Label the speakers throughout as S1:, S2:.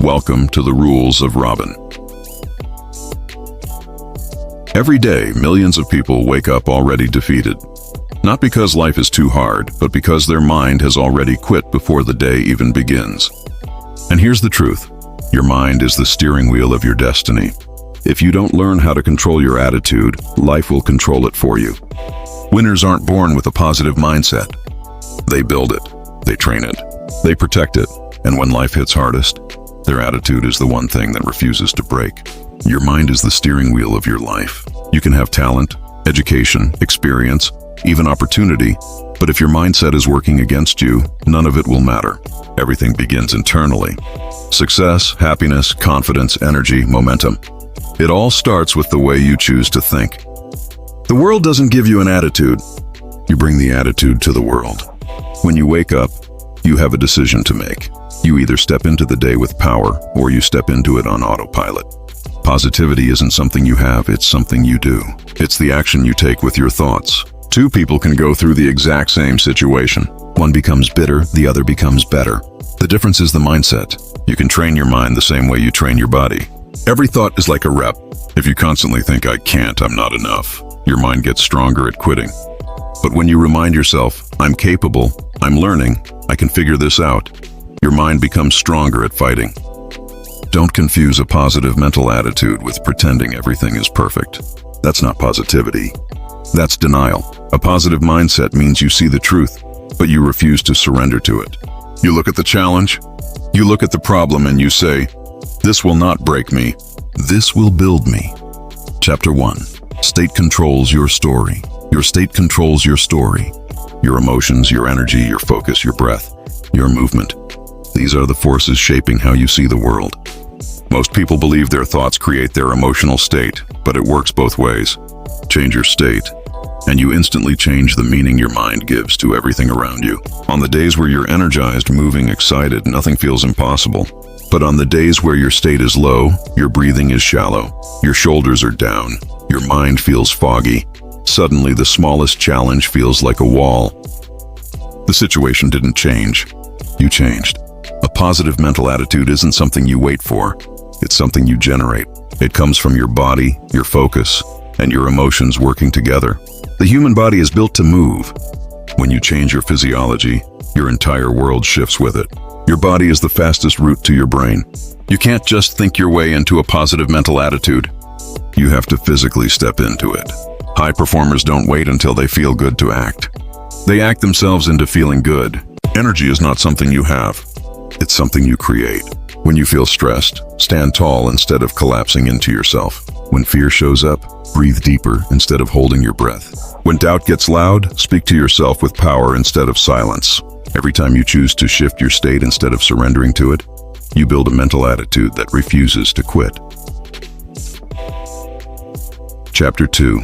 S1: Welcome to the Rules of Robbin. Every day, millions of people wake up already defeated. Not because life is too hard, but because their mind has already quit before the day even begins. And here's the truth. Your mind is the steering wheel of your destiny. If you don't learn how to control your attitude, life will control it for you. Winners aren't born with a positive mindset. They build it, they train it, they protect it, and when life hits hardest, their attitude is the one thing that refuses to break. Your mind is the steering wheel of your life. You can have talent, education, experience, even opportunity, but if your mindset is working against you, none of it will matter. Everything begins internally. Success, happiness, confidence, energy, momentum. It all starts with the way you choose to think. The world doesn't give you an attitude. You bring the attitude to the world. When you wake up, you have a decision to make. You either step into the day with power, or you step into it on autopilot. Positivity isn't something you have, it's something you do. It's the action you take with your thoughts. Two people can go through the exact same situation. One becomes bitter, the other becomes better. The difference is the mindset. You can train your mind the same way you train your body. Every thought is like a rep. If you constantly think, I can't, I'm not enough, your mind gets stronger at quitting. But when you remind yourself, I'm capable, I'm learning, I can figure this out, your mind becomes stronger at fighting. Don't confuse a positive mental attitude with pretending everything is perfect. That's not positivity. That's denial. A positive mindset means you see the truth, but you refuse to surrender to it. You look at the challenge, you look at the problem, and you say, this will not break me, this will build me. Chapter 1. State controls your story. Your state controls your story. Your emotions, your energy, your focus, your breath, your movement. These are the forces shaping how you see the world. Most people believe their thoughts create their emotional state, but it works both ways. Change your state, and you instantly change the meaning your mind gives to everything around you. On the days where you're energized, moving, excited, nothing feels impossible. But on the days where your state is low, your breathing is shallow, your shoulders are down, your mind feels foggy, suddenly the smallest challenge feels like a wall. The situation didn't change. You changed. A positive mental attitude isn't something you wait for. It's something you generate. It comes from your body, your focus, and your emotions working together. The human body is built to move. When you change your physiology, your entire world shifts with it. Your body is the fastest route to your brain. You can't just think your way into a positive mental attitude. You have to physically step into it. High performers don't wait until they feel good to act. They act themselves into feeling good. Energy is not something you have. It's something you create. When you feel stressed, stand tall instead of collapsing into yourself. When fear shows up, breathe deeper instead of holding your breath. When doubt gets loud, speak to yourself with power instead of silence. Every time you choose to shift your state instead of surrendering to it, you build a mental attitude that refuses to quit. Chapter 2.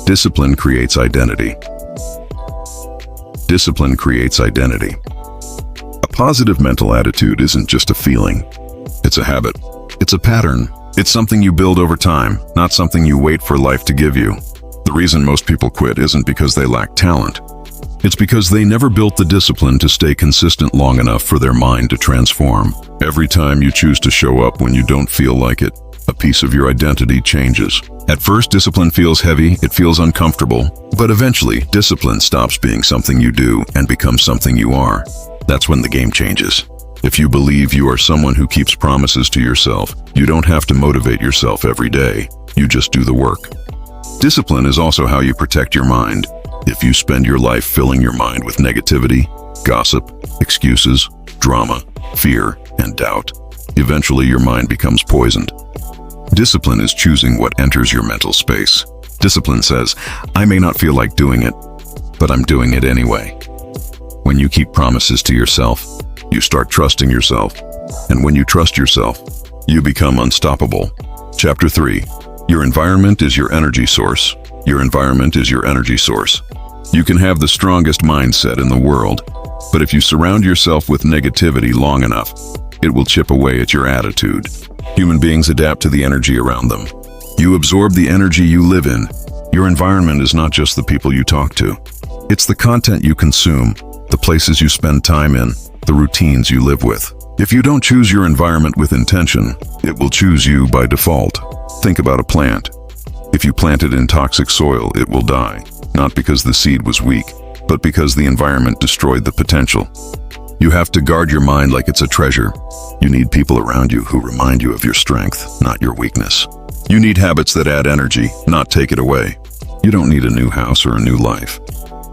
S1: Discipline creates identity. Discipline creates identity. A positive mental attitude isn't just a feeling. It's a habit. It's a pattern. It's something you build over time, not something you wait for life to give you. The reason most people quit isn't because they lack talent. It's because they never built the discipline to stay consistent long enough for their mind to transform. Every time you choose to show up when you don't feel like it, a piece of your identity changes. At first, discipline feels heavy, it feels uncomfortable, but eventually, discipline stops being something you do and becomes something you are. That's when the game changes. If you believe you are someone who keeps promises to yourself, you don't have to motivate yourself every day. You just do the work. Discipline is also how you protect your mind. If you spend your life filling your mind with negativity, gossip, excuses, drama, fear, and doubt, eventually your mind becomes poisoned. Discipline is choosing what enters your mental space. Discipline says, I may not feel like doing it, but I'm doing it anyway. When you keep promises to yourself, you start trusting yourself. And when you trust yourself, you become unstoppable. Chapter 3. Your environment is your energy source. Your environment is your energy source. You can have the strongest mindset in the world, but if you surround yourself with negativity long enough, it will chip away at your attitude. Human beings adapt to the energy around them. You absorb the energy you live in. Your environment is not just the people you talk to. It's the content you consume, the places you spend time in, the routines you live with. If you don't choose your environment with intention, it will choose you by default. Think about a plant. If you plant it in toxic soil, it will die, not because the seed was weak, but because the environment destroyed the potential. You have to guard your mind like it's a treasure. You need people around you who remind you of your strength, not your weakness. You need habits that add energy, not take it away. You don't need a new house or a new life.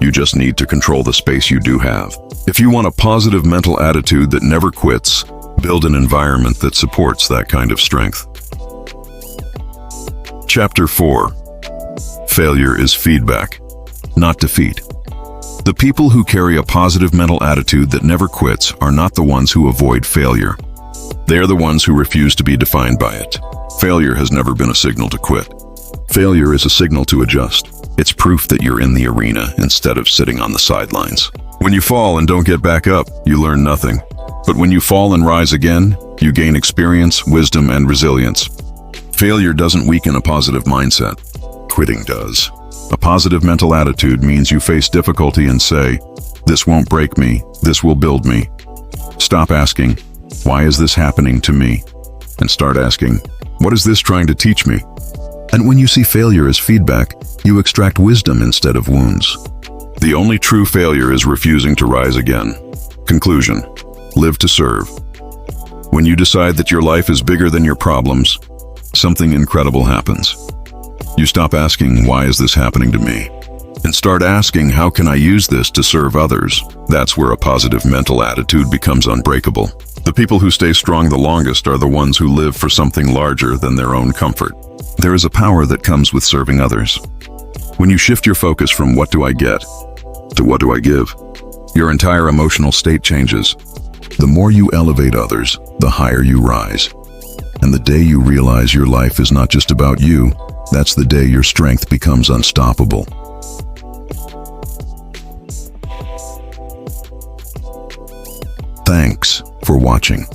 S1: You just need to control the space you do have. If you want a positive mental attitude that never quits, build an environment that supports that kind of strength. Chapter 4. Failure is feedback, not defeat. The people who carry a positive mental attitude that never quits are not the ones who avoid failure. They are the ones who refuse to be defined by it. Failure has never been a signal to quit. Failure is a signal to adjust. It's proof that you're in the arena instead of sitting on the sidelines. When you fall and don't get back up, you learn nothing. But when you fall and rise again, you gain experience, wisdom, and resilience. Failure doesn't weaken a positive mindset. Quitting does. A positive mental attitude means you face difficulty and say, "This won't break me, this will build me." Stop asking, "Why is this happening to me?" and start asking, "What is this trying to teach me?" And when you see failure as feedback, you extract wisdom instead of wounds. The only true failure is refusing to rise again. Conclusion: live to serve. When you decide that your life is bigger than your problems, something incredible happens. You stop asking, "Why is this happening to me?" and start asking, "How can I use this to serve others?" That's where a positive mental attitude becomes unbreakable. The people who stay strong the longest are the ones who live for something larger than their own comfort. There is a power that comes with serving others. When you shift your focus from "what do I get" to "what do I give," your entire emotional state changes. The more you elevate others, the higher you rise. And the day you realize your life is not just about you, that's the day your strength becomes unstoppable. Thanks for watching.